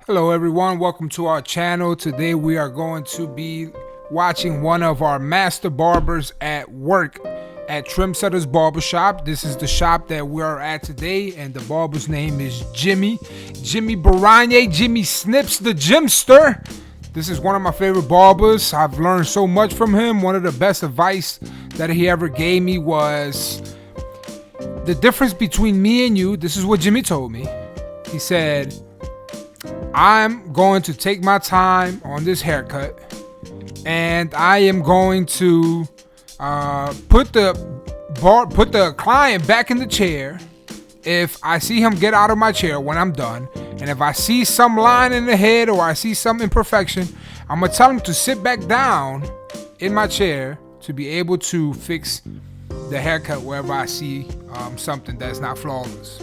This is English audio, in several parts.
Hello everyone, welcome to our channel. Today we are going to be watching one of our master barbers at work at Trimsetter's Barbershop. This is the shop that we are at today, and the barber's name is Jimmy Baranye, Jimmy Snips the Jimster. This is one of my favorite barbers. I've learned so much from him. One of the best advice that he ever gave me was the difference between me and you. This is what Jimmy told me. He said, I'm going to take my time on this haircut, and I am going to put the client back in the chair if I see him get out of my chair when I'm done. And if I see some line in the head or I see some imperfection, I'm going to tell him to sit back down in my chair to be able to fix the haircut wherever I see something that's not flawless.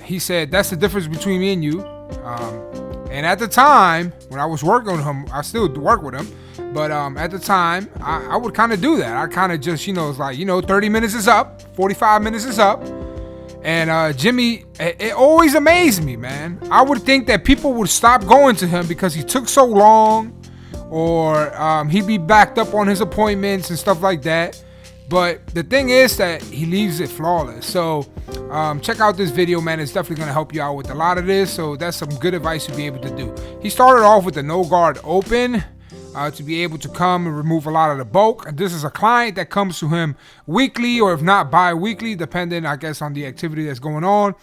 He said that's the difference between me and you. And at the time when I was working with him, I still work with him, but at the time I would kind of do that. I kind of just, it's like, 30 minutes is up, 45 minutes is up. And Jimmy, it always amazed me, man. I would think that people would stop going to him because he took so long, or he'd be backed up on his appointments and stuff like that. But the thing is that he leaves it flawless. So check out this video, man. It's definitely going to help you out with a lot of this. So that's some good advice to be able to do. He started off with the no guard open to be able to come and remove a lot of the bulk. And this is a client that comes to him weekly, or if not bi-weekly, depending, I guess, on the activity that's going on.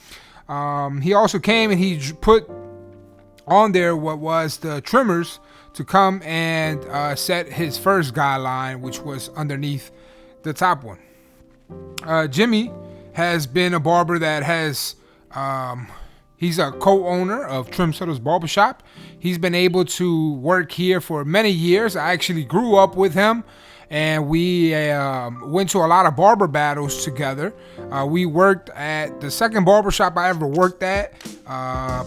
He also came and he put on there what was the trimmers to come and set his first guideline, which was underneath the top one. Jimmy has been a barber that has he's a co-owner of Trimsetter's Barbershop. He's been able to work here for many years. I actually grew up with him, and we went to a lot of barber battles together. We worked at the second barbershop I ever worked at,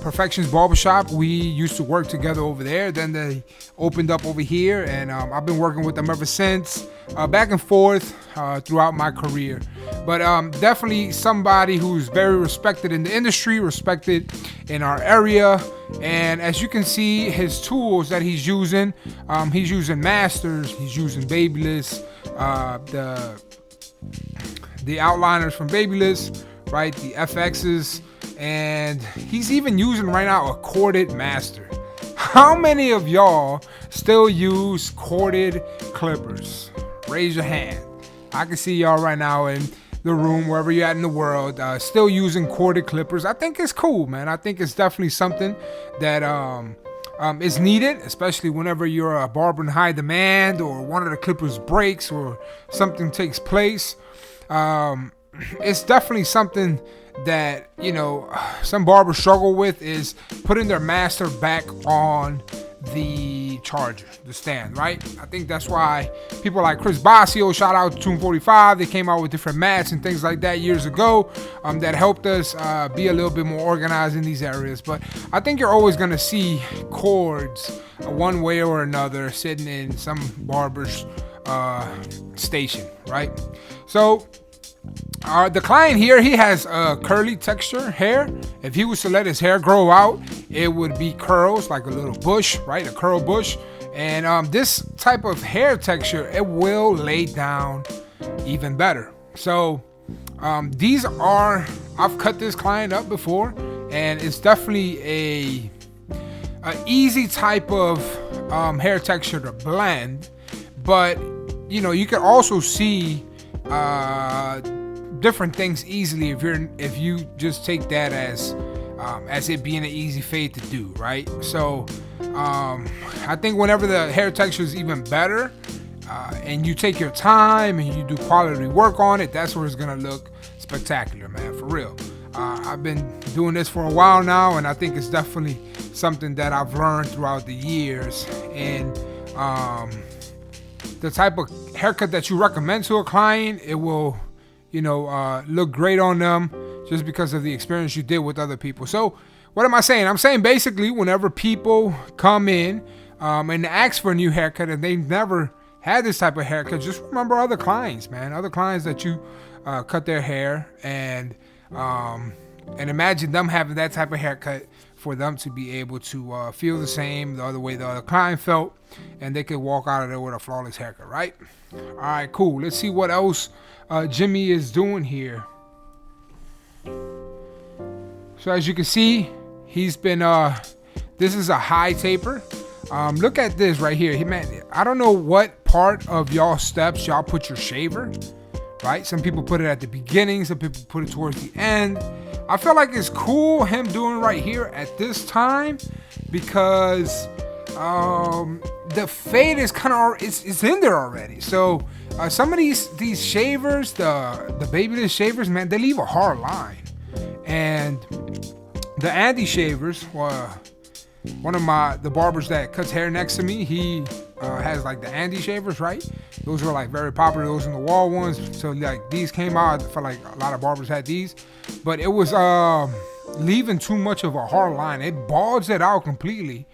Perfection's Barbershop. We used to work together over there. Then they opened up over here, and I've been working with them ever since, back and forth throughout my career. But definitely somebody who's very respected in the industry, respected in our area. And as you can see, his tools that he's using masters, he's using Babyliss, the outliners from Babyliss, right, the FXs, and he's even using right now a corded master. How many of y'all still use corded clippers? Raise your hand. I can see y'all right now in the room, wherever you're at in the world, still using corded clippers. I think it's cool, man. I think it's definitely something that is needed, especially whenever you're a barber in high demand, or one of the clippers breaks or something takes place. It's definitely something that, some barbers struggle with, is putting their master back on the charger, the stand, right? I think that's why people like Chris Basio, shout out to 245, they came out with different mats and things like that years ago that helped us be a little bit more organized in these areas. But I think you're always going to see cords one way or another sitting in some barber's station, right? So the client here, he has a curly texture hair. If he was to let his hair grow out, it would be curls, like a little bush, right? A curl bush. And this type of hair texture, it will lay down even better. So I've cut this client up before, and it's definitely a easy type of hair texture to blend. But you can also see different things easily if you just take that as it being an easy fade to do, right? So I think whenever the hair texture is even better, and you take your time and you do quality work on it, that's where it's gonna look spectacular, man, for real. I've been doing this for a while now, and I think it's definitely something that I've learned throughout the years. And the type of haircut that you recommend to a client, it will look great on them just because of the experience you did with other people. So what am I saying? I'm saying basically whenever people come in and ask for a new haircut and they've never had this type of haircut, just remember other clients, man. Other clients that you cut their hair, and imagine them having that type of haircut for them to be able to feel the same the other way the other client felt, and they could walk out of there with a flawless haircut, right? All right, cool. Let's see what else Jimmy is doing here. So as you can see, he's been this is a high taper. Look at this right here. Man, I don't know what part of y'all steps y'all put your shaver, right? Some people put it at the beginning, some people put it towards the end. I feel like it's cool him doing right here at this time, because the fade is kind of it's in there already. So some of these shavers, the Babyliss shavers, man, they leave a hard line. And the Andy shavers, one of the barbers that cuts hair next to me, he has like the Andy shavers, right? Those were like very popular. Those in the wall ones. So like these came out. I felt like a lot of barbers had these, but it was leaving too much of a hard line. It bulged it out completely,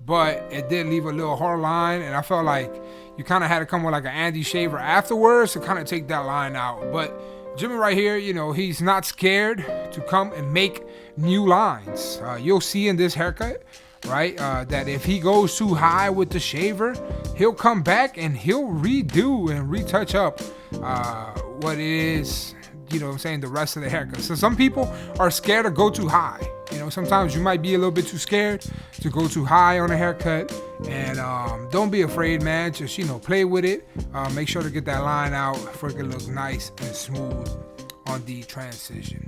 but it did leave a little hard line, and I felt like you kind of had to come with like an Andy shaver afterwards to kind of take that line out. But Jimmy right here, you know, he's not scared to come and make new lines. You'll see in this haircut, right, that if he goes too high with the shaver, he'll come back and he'll redo and retouch up what it is, you know what I'm saying, the rest of the haircut. So some people are scared to go too high. You know, sometimes you might be a little bit too scared to go too high on a haircut. And don't be afraid, man. Just, you know, play with it. Make sure to get that line out for it to look nice and smooth on the transition.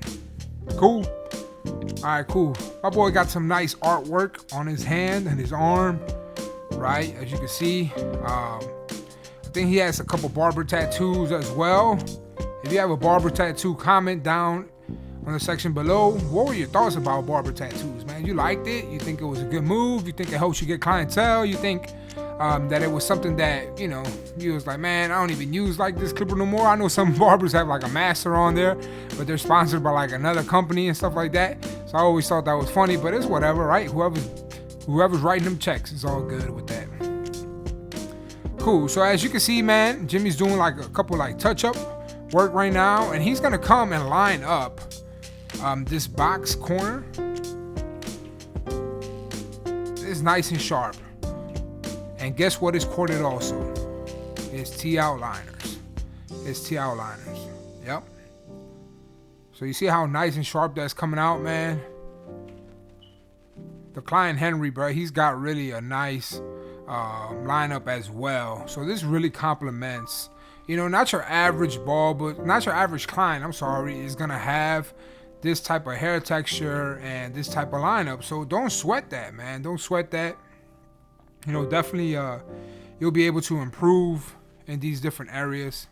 Cool. All right, cool. My boy got some nice artwork on his hand and his arm, right? As you can see, I think he has a couple barber tattoos as well. If you have a barber tattoo, comment down on the section below. What were your thoughts about barber tattoos, man? You liked it? You think it was a good move? You think it helps you get clientele? You think that it was something that, you know, you was like, man, I don't even use like this clipper no more. I know some barbers have like a master on there, but they're sponsored by like another company and stuff like that. So I always thought that was funny, but it's whatever, right? Whoever's writing them checks is all good with that. Cool. So as you can see, man, Jimmy's doing like a couple like touch-up work right now, and he's gonna come and line up this box corner. It's nice and sharp. And guess what is corded also? It's T-outliners. It's T-outliners. Yep. So you see how nice and sharp that's coming out, man? The client Henry, bro, he's got really a nice lineup as well. So this really complements, you know, not your average barber, not your average client, I'm sorry, is gonna have this type of hair texture and this type of lineup. So don't sweat that, man. Don't sweat that. You know, definitely you'll be able to improve in these different areas.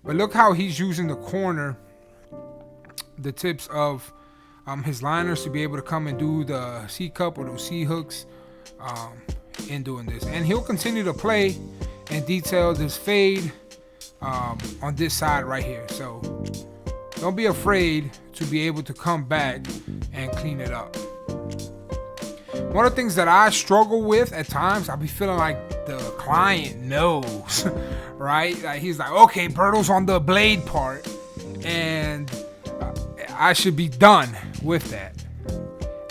But look how he's using the corner, the tips of his liners to be able to come and do the C-cup or those C-hooks in doing this. And he'll continue to play and detail this fade on this side right here. So don't be afraid to be able to come back and clean it up. One of the things that I struggle with at times, I'll be feeling like the client knows, right? Like he's like, okay, Berto's on the blade part, and I should be done with that,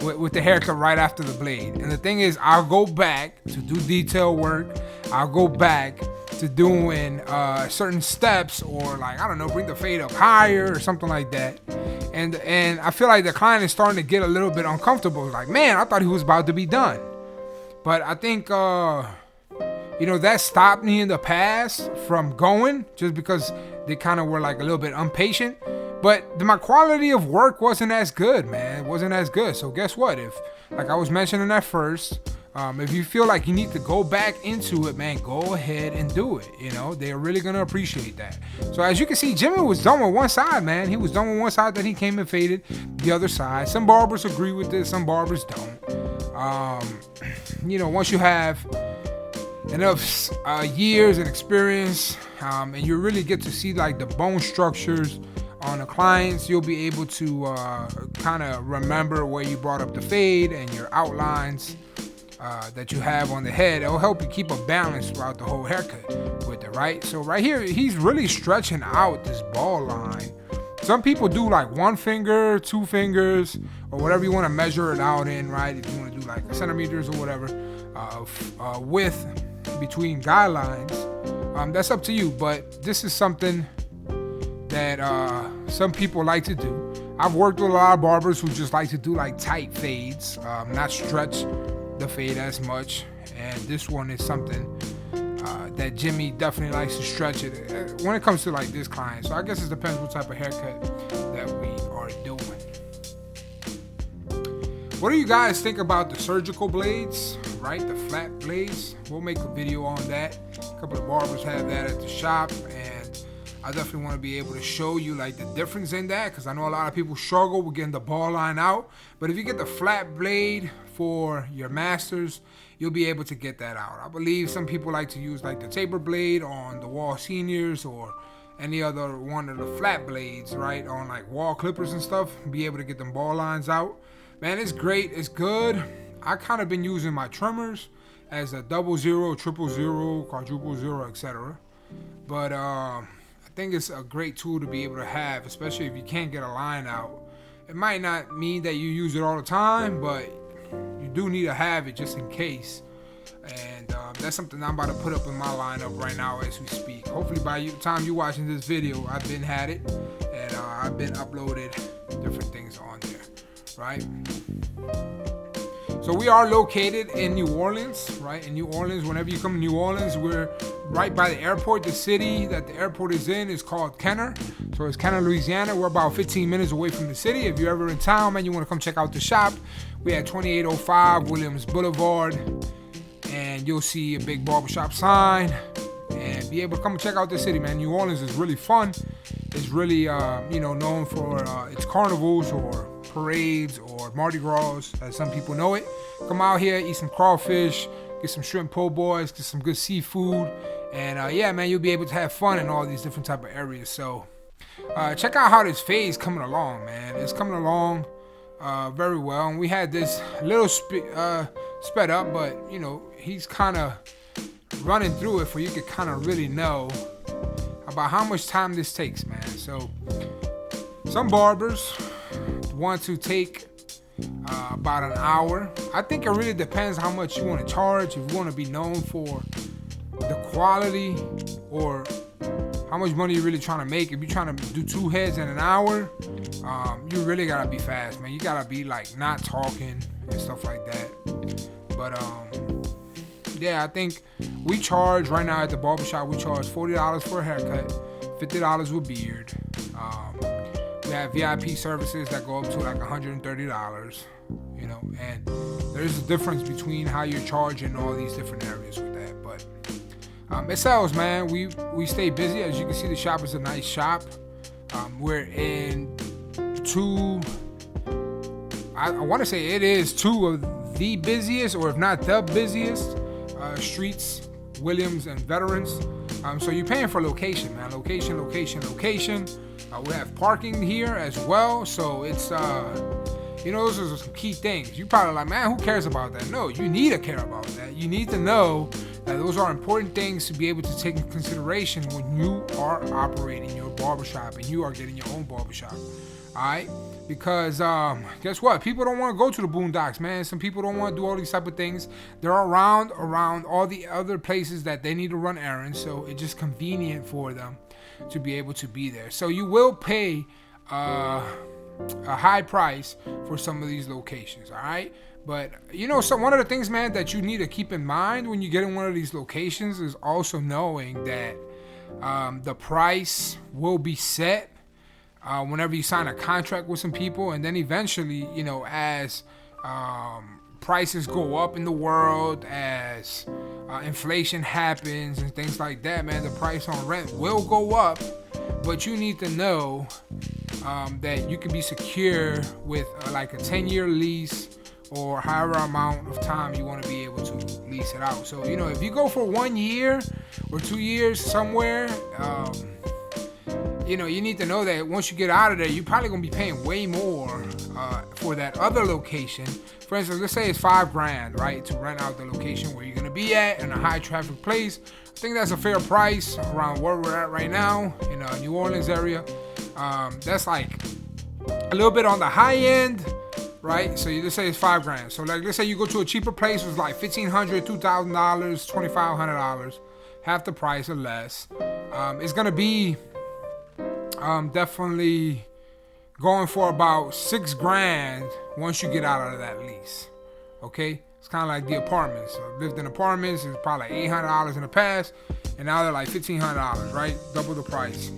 with the haircut right after the blade. And the thing is, I'll go back to do detail work. I'll go back to doing certain steps, or like, I don't know, bring the fade up higher or something like that. And I feel like the client is starting to get a little bit uncomfortable. Like, man, I thought he was about to be done. But I think, you know, that stopped me in the past from going, just because they kind of were like a little bit impatient. But my quality of work wasn't as good, man. It wasn't as good. So guess what? If, like I was mentioning at first, if you feel like you need to go back into it, man, go ahead and do it. You know, they're really going to appreciate that. So as you can see, Jimmy was done with one side, man. He was done with one side, then he came and faded the other side. Some barbers agree with this, some barbers don't. You know, once you have enough years and experience, and you really get to see like the bone structures on the clients, you'll be able to kind of remember where you brought up the fade and your outlines that you have on the head. It'll help you keep a balance throughout the whole haircut with it, right? So right here, he's really stretching out this ball line. some people do like 1 finger, 2 fingers, or whatever you want to measure it out in, right? If you want to do like centimeters or whatever, width between guidelines, that's up to you. But this is something that some people like to do. I've worked with a lot of barbers who just like to do like tight fades, not stretch the fade as much. And this one is something that Jimmy definitely likes to stretch it when it comes to like this client. So I guess it depends what type of haircut that we are doing. What do you guys think about the surgical blades, right? The flat blades. We'll make a video on that. A couple of barbers have that at the shop, and I definitely want to be able to show you like the difference in that, because I know a lot of people struggle with getting the ball line out. But if you get the flat blade for your masters, you'll be able to get that out. I believe some people like to use like the taper blade on the wall seniors or any other one of the flat blades, right, on like wall clippers and stuff, be able to get them ball lines out. Man, it's great. It's good. I kind of been using my trimmers as a 00, 000, quadruple 0, etc. But I think it's a great tool to be able to have, especially if you can't get a line out. It might not mean that you use it all the time, but you do need to have it just in case. And that's something I'm about to put up in my lineup right now as we speak. Hopefully by the time you're watching this video, I've been had it, and I've been uploaded different things on there, right? So we are located in New Orleans, right? In New Orleans, whenever you come to New Orleans, we're right by the airport. The city that the airport is in is called Kenner. So it's Kenner, Louisiana. We're about 15 minutes away from the city. If you're ever in town, man, you want to come check out the shop, we at 2805 Williams Boulevard, and you'll see a big barbershop sign and be able to come and check out the city, man. New Orleans is really fun. It's really, known for its carnivals or parades or Mardi Gras, as some people know it. Come out here, eat some crawfish, get some shrimp po' boys, get some good seafood, and yeah, man, you'll be able to have fun in all these different type of areas. So check out how this fade's coming along, man. It's coming along very well, and we had this little sped up, but he's kind of running through it for you to kind of really know about how much time this takes, man. So some barbers want to take about an hour. I think it really depends how much you want to charge. If you want to be known for the quality or how much money you're really trying to make. If you're trying to do 2 heads in an hour, you really gotta be fast, man. You gotta be like not talking and stuff like that. But yeah, I think we charge right now at the barbershop, we charge $40 for a haircut, $50 with beard. We have VIP services that go up to like $130, and there's a difference between how you're charging all these different areas with that. But it sells, man. We stay busy. As you can see, the shop is a nice shop. We're in I want to say it is 2 of the busiest, or if not the busiest, streets, Williams and Veterans. So you're paying for location, man. Location. We have parking here as well. So it's, those are some key things. You're probably like, man, who cares about that? No, you need to care about that. You need to know that those are important things to be able to take into consideration when you are operating your barbershop and you are getting your own barbershop. All right? Because guess what? People don't want to go to the boondocks, man. Some people don't want to do all these type of things. They're around all the other places that they need to run errands, so it's just convenient for them to be able to be there. So you will pay a high price for some of these locations, all right? But one of the things, man, that you need to keep in mind when you get in one of these locations is also knowing that the price will be set whenever you sign a contract with some people, and then eventually, as prices go up in the world, as inflation happens and things like that, man, the price on rent will go up. But you need to know that you can be secure with like a 10-year lease or however amount of time you want to be able to lease it out. So, if you go for 1 year or 2 years somewhere, you need to know that once you get out of there, you're probably going to be paying way more for that other location. For instance, let's say it's $5,000, right, to rent out the location where you're going to be at in a high traffic place. I think that's a fair price around where we're at right now in New Orleans area. That's like a little bit on the high end, right? So you just say it's $5,000. So like, let's say you go to a cheaper place, it's like $1,500, $2,000, $2,500, half the price or less. It's gonna be definitely going for about $6,000 once you get out of that lease. Okay, it's kind of like the apartments. So I've lived in apartments. It's probably like $800 in the past, and now they're like $1,500, right? Double the price.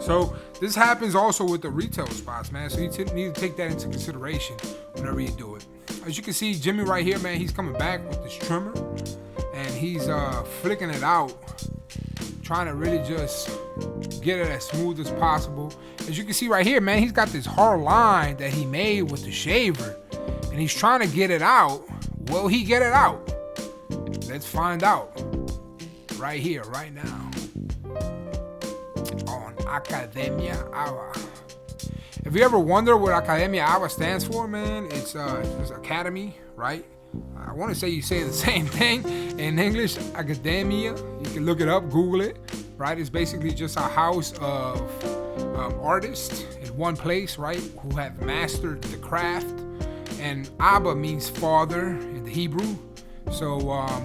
So this happens also with the retail spots, man. So you need to take that into consideration whenever you do it. As you can see, Jimmy right here, man, he's coming back with this trimmer, and he's flicking it out, trying to really just get it as smooth as possible. As you can see right here, man, he's got this hard line that he made with the shaver, and he's trying to get it out. Will he get it out? Let's find out right here, right now, on Academia Ava. If you ever wonder what Academia Ava stands for, man, it's academy, right? I want to say you say the same thing in English, academia. You can look it up, Google it, right? It's basically just a house of artists in one place, right? Who have mastered the craft. And Abba means father in the Hebrew. So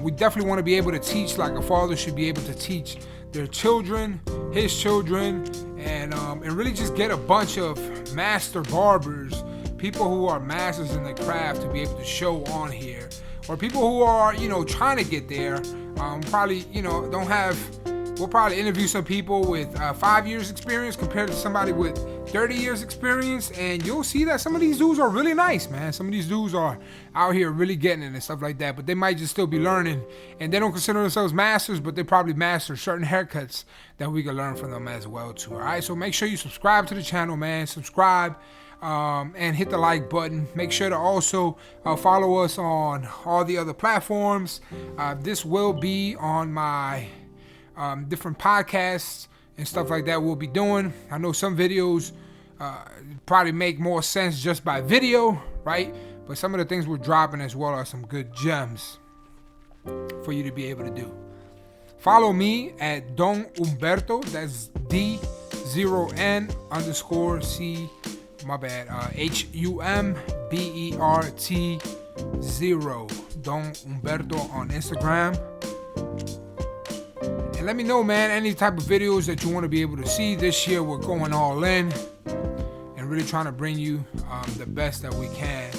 we definitely want to be able to teach like a father should be able to teach their children, his children, and really just get a bunch of master barbers, people who are masters in the craft, to be able to show on here, or people who are, trying to get there. Probably, don't have. We'll probably interview some people with 5 years experience compared to somebody with 30 years experience, and you'll see that some of these dudes are really nice, man. Some of these dudes are out here really getting it and stuff like that, but they might just still be learning, and they don't consider themselves masters, but they probably master certain haircuts that we can learn from them as well too. All right, so make sure you subscribe to the channel, man. Subscribe and hit the like button. Make sure to also follow us on all the other platforms. This will be on my different podcasts and stuff like that we'll be doing. I know some videos probably make more sense just by video, right? But some of the things we're dropping as well are some good gems for you to be able to do. Follow me at Don Humberto. That's D0N_C, my bad, HUMBERT0, Don Humberto on Instagram. And let me know, man, any type of videos that you want to be able to see. This year we're going all in and really trying to bring you the best that we can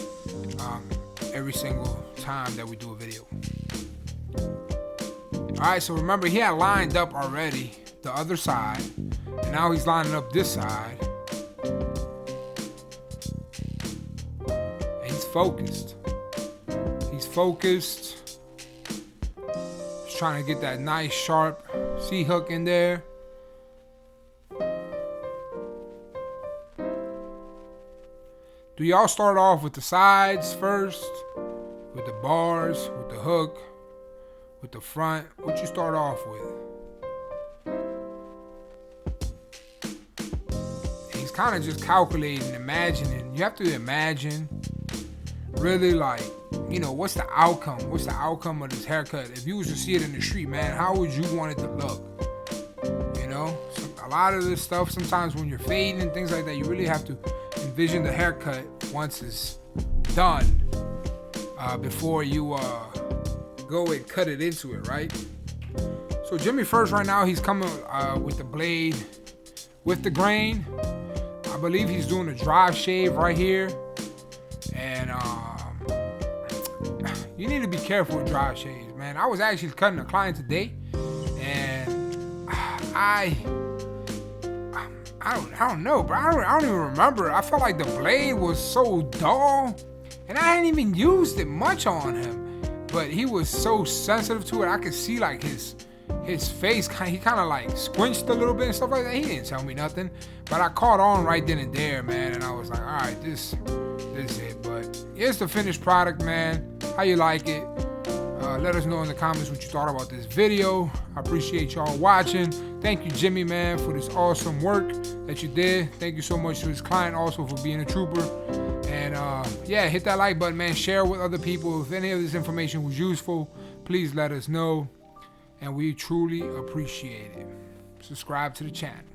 every single time that we do a video. Alright, so remember, he had lined up already the other side, and now he's lining up this side. And he's focused. He's focused. Trying to get that nice sharp C-hook in there. Do y'all start off with the sides first, with the bars, with the hook, with the front? What you start off with? He's kind of just calculating, imagining. You have to imagine really like, what's the outcome? What's the outcome of this haircut? If you was to see it in the street, man, how would you want it to look? So a lot of this stuff, sometimes when you're fading and things like that, you really have to envision the haircut once it's done before you go and cut it into it, right? So Jimmy first right now, he's coming with the blade, with the grain. I believe he's doing a drive shave right here. And you need to be careful with drive shaves, man. I was actually cutting a client today, and I don't know, bro. I don't even remember. I felt like the blade was so dull, and I hadn't even used it much on him. But he was so sensitive to it. I could see like his face, he kind of like squinched a little bit and stuff like that. He didn't tell me nothing, but I caught on right then and there, man. And I was like, all right, this is it. But here's the finished product, man. How you like it? Let us know in the comments what you thought about this video. I appreciate y'all watching. Thank you, Jimmy, man, for this awesome work that you did. Thank you so much to his client also for being a trooper. And yeah, hit that like button, man. Share with other people. If any of this information was useful, please let us know. And we truly appreciate it. Subscribe to the channel.